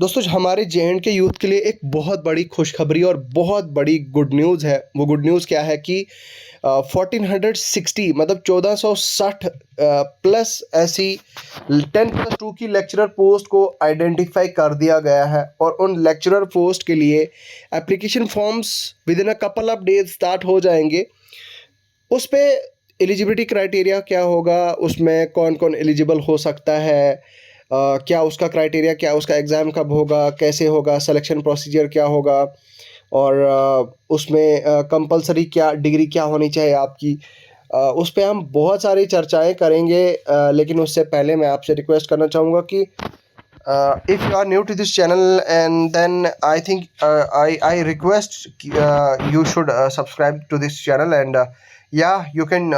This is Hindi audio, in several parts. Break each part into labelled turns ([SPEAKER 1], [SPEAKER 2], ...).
[SPEAKER 1] दोस्तों हमारे जे के यूथ के लिए एक बहुत बड़ी खुशखबरी और बहुत बड़ी गुड न्यूज़ है। वो गुड न्यूज़ क्या है कि 1460 मतलब 1460 प्लस ऐसी 10+2 की लेक्चरर पोस्ट को आइडेंटिफाई कर दिया गया है और उन लेक्चरर पोस्ट के लिए application forms with in a couple of days start हो जाएंगे। उस पे एलिजिबिलिटी क्राइटेरिया क्या होगा, उसमें कौन कौन एलिजिबल हो सकता है, क्या उसका क्राइटेरिया, क्या उसका एग्ज़ाम कब होगा, कैसे होगा, सिलेक्शन प्रोसीजर क्या होगा और उसमें कंपलसरी क्या डिग्री क्या होनी चाहिए आपकी, उस पे हम बहुत सारी चर्चाएं करेंगे। लेकिन उससे पहले मैं आपसे रिक्वेस्ट करना चाहूँगा कि if you are new to this channel, and then I think I request you should subscribe to this channel, and yeah, you can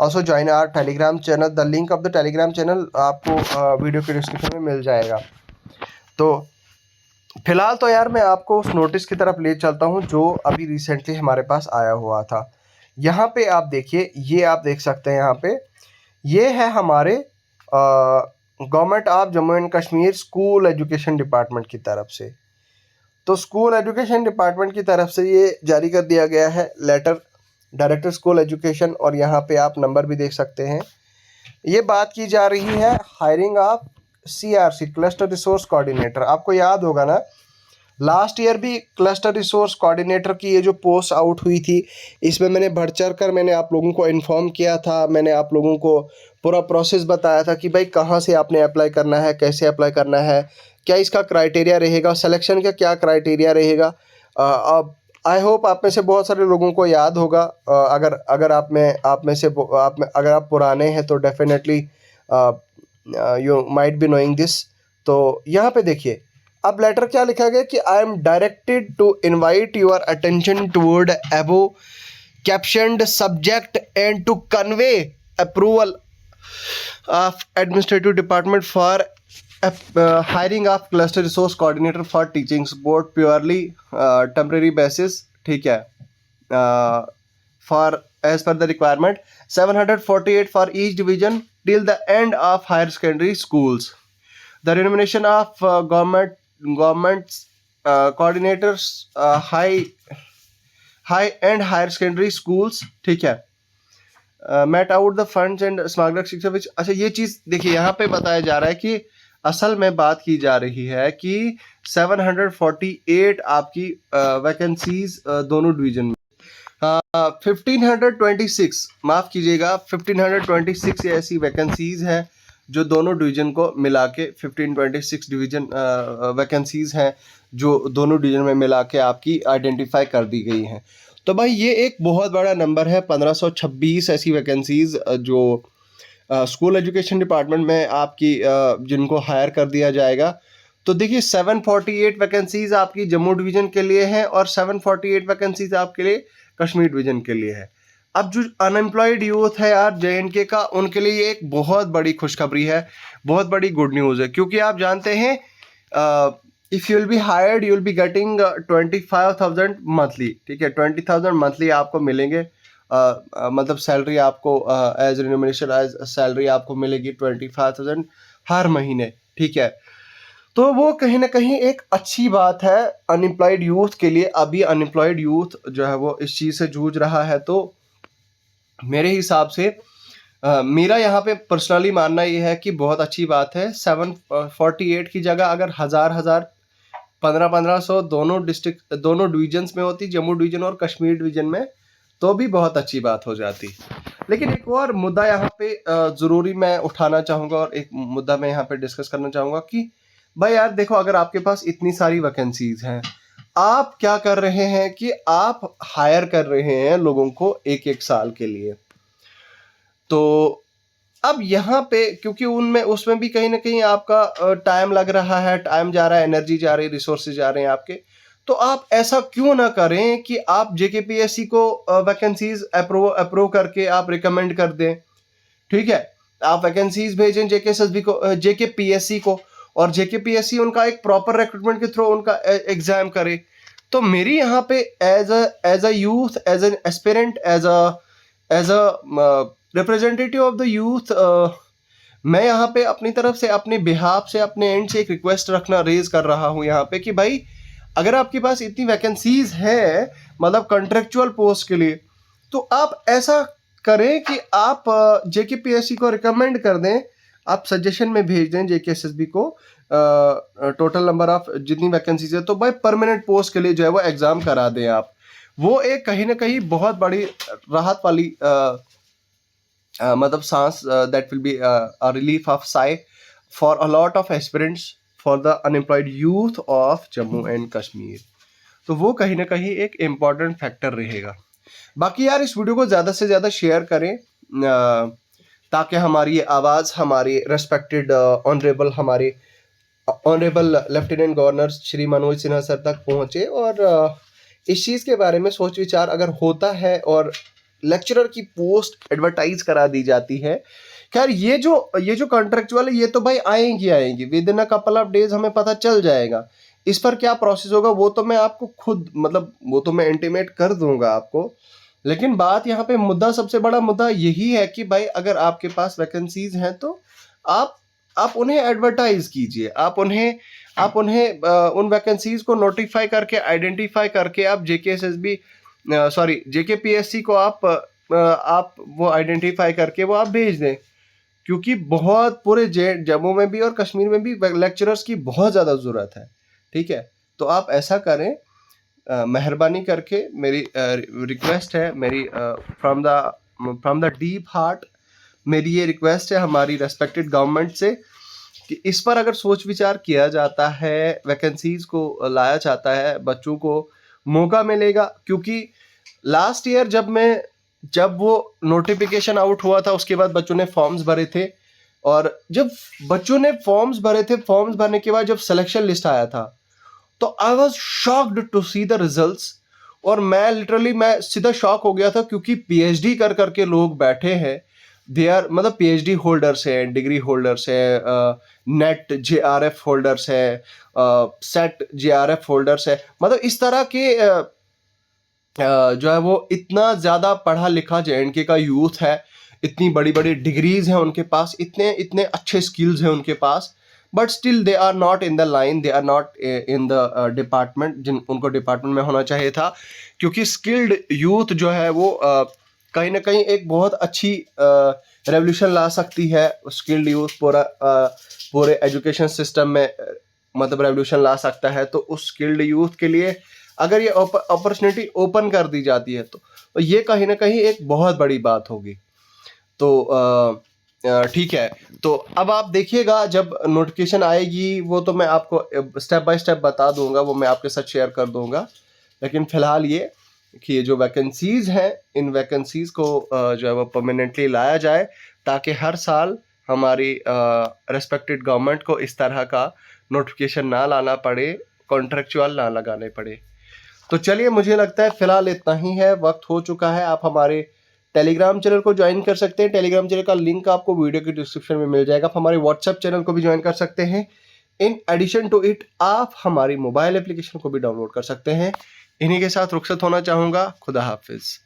[SPEAKER 1] also join our telegram channel. The link of the telegram channel आपको वीडियो के डिस्क्रिप्शन में मिल जाएगा। तो फिलहाल तो यार मैं आपको उस नोटिस की तरफ ले चलता हूँ जो अभी रिसेंटली हमारे पास आया हुआ था। यहाँ पे आप देखिए, ये आप देख सकते हैं, यहाँ पे ये है हमारे government of Jammu and Kashmir school education department की तरफ से। तो स्कूल एजुकेशन डिपार्टमेंट की तरफ से ये जारी कर दिया गया है लेटर, डायरेक्टर स्कूल एजुकेशन, और यहाँ पे आप नंबर भी देख सकते हैं। ये बात की जा रही है hiring of CRC cluster resource coordinator. आपको याद होगा ना, लास्ट ईयर भी क्लस्टर रिसोर्स कोऑर्डिनेटर की ये जो पोस्ट आउट हुई थी, इसमें मैंने बढ़ चढ़ कर मैंने आप लोगों को इन्फॉर्म किया था, मैंने आप लोगों को पूरा प्रोसेस बताया था कि भाई कहाँ से आपने अप्लाई करना है, कैसे अप्लाई करना है, क्या इसका क्राइटेरिया रहेगा, सिलेक्शन का क्या क्राइटेरिया रहेगा। अब आई होप आप में से बहुत सारे लोगों को याद होगा। अगर अगर आप पुराने हैं तो definitely you might be knowing this. तो यहाँ पे देखिए, अब लेटर क्या लिखा गया कि I am directed to invite your attention toward above captioned subject and to convey approval of administrative department for hiring of cluster resource coordinator for teaching support purely temporary basis. ठीक है, for as per the requirement 748 for each division till the end of higher secondary schools. The remuneration of government coordinators high and higher secondary schools, ठीक है, met out the funds and स्मारक शिक्षा विच। अच्छा, ये चीज़ देखिए, यहाँ पे बताया जा रहा है कि असल में बात की जा रही है कि 748 आपकी वैकेंसीज दोनों डिवीजन में, 1526 माफ़ कीजिएगा 1526 ऐसी वैकेंसीज हैं जो दोनों डिवीज़न को मिला के 1526 डिवीज़न वैकेंसीज़ हैं जो दोनों डिवीज़न में मिला के आपकी आइडेंटिफाई कर दी गई हैं। तो भाई ये एक बहुत बड़ा नंबर है, 1526 ऐसी वैकेंसीज़ जो स्कूल एजुकेशन डिपार्टमेंट में आपकी जिनको हायर कर दिया जाएगा। तो देखिए, 748 वैकेंसीज़ आपकी जम्मू डिवीज़न के लिए हैं और 748 वैकेंसीज़ आपके लिए कश्मीर डिवीज़न के लिए है। अब जो अनएम्प्लॉयड यूथ है यार जे का, उनके लिए ये एक बहुत बड़ी खुशखबरी है, बहुत बड़ी गुड न्यूज़ है, क्योंकि आप जानते हैं if you will be hired you will be getting 25,000 monthly. ठीक है, 20,000 मंथली आपको मिलेंगे, मतलब सैलरी आपको एज रिम्यूनरेशन एज सैलरी आपको मिलेगी 25,000 हर महीने। ठीक है, तो वो कहीं ना कहीं एक अच्छी बात है अनएम्प्लॉयड यूथ के लिए। अभी अनएम्प्लॉयड यूथ जो है वो इस चीज़ से जूझ रहा है, तो मेरे हिसाब से मेरा यहाँ पे पर्सनली मानना ये है कि बहुत अच्छी बात है। 748 की जगह अगर हज़ार 1500 दोनों डिस्ट्रिक्ट दोनों डिवीजन्स में होती, जम्मू डिवीज़न और कश्मीर डिवीज़न में, तो भी बहुत अच्छी बात हो जाती। लेकिन एक और मुद्दा यहाँ पे ज़रूरी मैं उठाना चाहूँगा और एक मुद्दा मैं यहाँ पे डिस्कस करना चाहूँगा कि भाई यार देखो, अगर आपके पास इतनी सारी वैकेंसीज हैं, आप क्या कर रहे हैं कि आप हायर कर रहे हैं लोगों को एक एक साल के लिए। तो अब यहाँ पे क्योंकि उनमें उसमें भी कहीं ना कहीं आपका टाइम लग रहा है, टाइम जा रहा है, एनर्जी जा रही है, रिसोर्सेज जा रहे हैं आपके, तो आप ऐसा क्यों ना करें कि आप JKPSC को वैकेंसीज अप्रूव करके आप रिकमेंड कर दें। ठीक है, आप वैकेंसीज भेजें JKPSC को, और JKPSC उनका एक प्रॉपर रिक्रूटमेंट के थ्रू उनका एग्जाम करे। तो मेरी यहाँ पे as a youth, as an aspirant, as a representative of the youth, मैं यहाँ पे अपनी तरफ से, अपने बिहाफ से, अपने एंड से एक रिक्वेस्ट रखना रेज कर रहा हूँ यहाँ पे कि भाई अगर आपके पास इतनी वैकेंसीज है मतलब कॉन्ट्रेक्चुअल पोस्ट के लिए, तो आप ऐसा करें कि आप जेकेपीएससी को रिकमेंड कर दें, आप सजेशन में भेज दें जेकेएसएसबी को टोटल नंबर ऑफ जितनी वैकेंसीज है, तो भाई परमानेंट पोस्ट के लिए जो है वो एग्ज़ाम करा दें आप। वो एक कहीं ना कहीं बहुत बड़ी राहत वाली मतलब सांस, that will be a relief of Sai for a lot of aspirants for the unemployed youth of Jammu and Kashmir. तो वो कहीं ना कहीं एक इम्पॉर्टेंट फैक्टर रहेगा। बाकी यार इस वीडियो को ज़्यादा से ज़्यादा शेयर करें ताकि हमारी ये आवाज़ हमारे रेस्पेक्टेड हमारे honourable lieutenant governor Shri Manoj Sinha sir तक पहुँचे, और इस चीज़ के बारे में सोच विचार अगर होता है और लेक्चरर की पोस्ट एडवर्टाइज करा दी जाती है। खैर ये जो कॉन्ट्रेक्चुअल है ये तो भाई आएंगी with in a couple of days, हमें पता चल जाएगा। इस पर क्या प्रोसेस होगा वो तो मैं आपको खुद मतलब वो तो मैं इंटीमेट कर दूंगा आपको। लेकिन बात यहाँ पे मुद्दा, सबसे बड़ा मुद्दा यही है कि भाई अगर आपके पास वैकेंसीज हैं तो आप उन्हें एडवर्टाइज कीजिए, आप उन्हें उन वैकेंसीज को नोटिफाई करके, आइडेंटिफाई करके आप जेकेपीएससी को आप वो आइडेंटिफाई करके वो आप भेज दें, क्योंकि बहुत पूरे जम्मू में भी और कश्मीर में भी लेक्चरर्स की बहुत ज़्यादा ज़रूरत है। ठीक है, तो आप ऐसा करें, मेहरबानी करके मेरी रिक्वेस्ट है, मेरी फ्रॉम द डीप हार्ट मेरी ये रिक्वेस्ट है हमारी रेस्पेक्टेड गवर्नमेंट से कि इस पर अगर सोच विचार किया जाता है, वैकेंसीज को लाया जाता है, बच्चों को मौका मिलेगा। क्योंकि लास्ट ईयर जब वो नोटिफिकेशन आउट हुआ था उसके बाद बच्चों ने फॉर्म्स भरे थे, और जब बच्चों ने फॉर्म्स भरे थे, फॉर्म्स भरने के बाद जब सिलेक्शन लिस्ट आया था तो I was shocked to see the results. और मैं सीधा शॉक हो गया था, क्योंकि पीएचडी कर करके लोग बैठे हैं, दे आर मतलब पीएचडी होल्डर्स हैं, डिग्री होल्डर्स हैं, नेट जेआरएफ होल्डर्स हैं, सेट जेआरएफ होल्डर्स हैं, मतलब इस तरह के जो है वो इतना ज़्यादा पढ़ा लिखा जेएंडके का यूथ है, इतनी बड़ी बड़ी डिग्रीज हैं उनके पास, इतने अच्छे स्किल्स हैं उनके पास, but still they are not in the line, they are not in the department जिन उनको डिपार्टमेंट में होना चाहिए था। क्योंकि स्किल्ड यूथ जो है वो कहीं ना कहीं एक बहुत अच्छी रेवोल्यूशन ला सकती है। स्किल्ड यूथ पूरे एजुकेशन सिस्टम में मतलब रेवोल्यूशन ला सकता है। तो उस स्किल्ड यूथ के लिए अगर ये अपॉर्चुनिटी ओपन कर दी जाती है तो ये कहीं ना कहीं एक बहुत बड़ी बात होगी। तो ठीक है, तो अब आप देखिएगा जब नोटिफिकेशन आएगी वो तो मैं आपको स्टेप बाय स्टेप बता दूंगा, वो मैं आपके साथ शेयर कर दूंगा। लेकिन फिलहाल ये कि ये जो वैकेंसीज हैं, इन वैकेंसीज को जो है वो परमानेंटली लाया जाए, ताकि हर साल हमारी रेस्पेक्टेड गवर्नमेंट को इस तरह का नोटिफिकेशन ना लाना पड़े, कॉन्ट्रेक्चुअल ना लगाने पड़े। तो चलिए, मुझे लगता है फिलहाल इतना ही है, वक्त हो चुका है। आप हमारे टेलीग्राम चैनल को ज्वाइन कर सकते हैं, टेलीग्राम चैनल का लिंक आपको वीडियो की डिस्क्रिप्शन में मिल जाएगा। आप हमारे व्हाट्सएप चैनल को भी ज्वाइन कर सकते हैं। इन एडिशन टू इट आप हमारी मोबाइल एप्लीकेशन को भी डाउनलोड कर सकते हैं। इन्हीं के साथ रुखसत होना चाहूँगा। खुदा हाफिज़।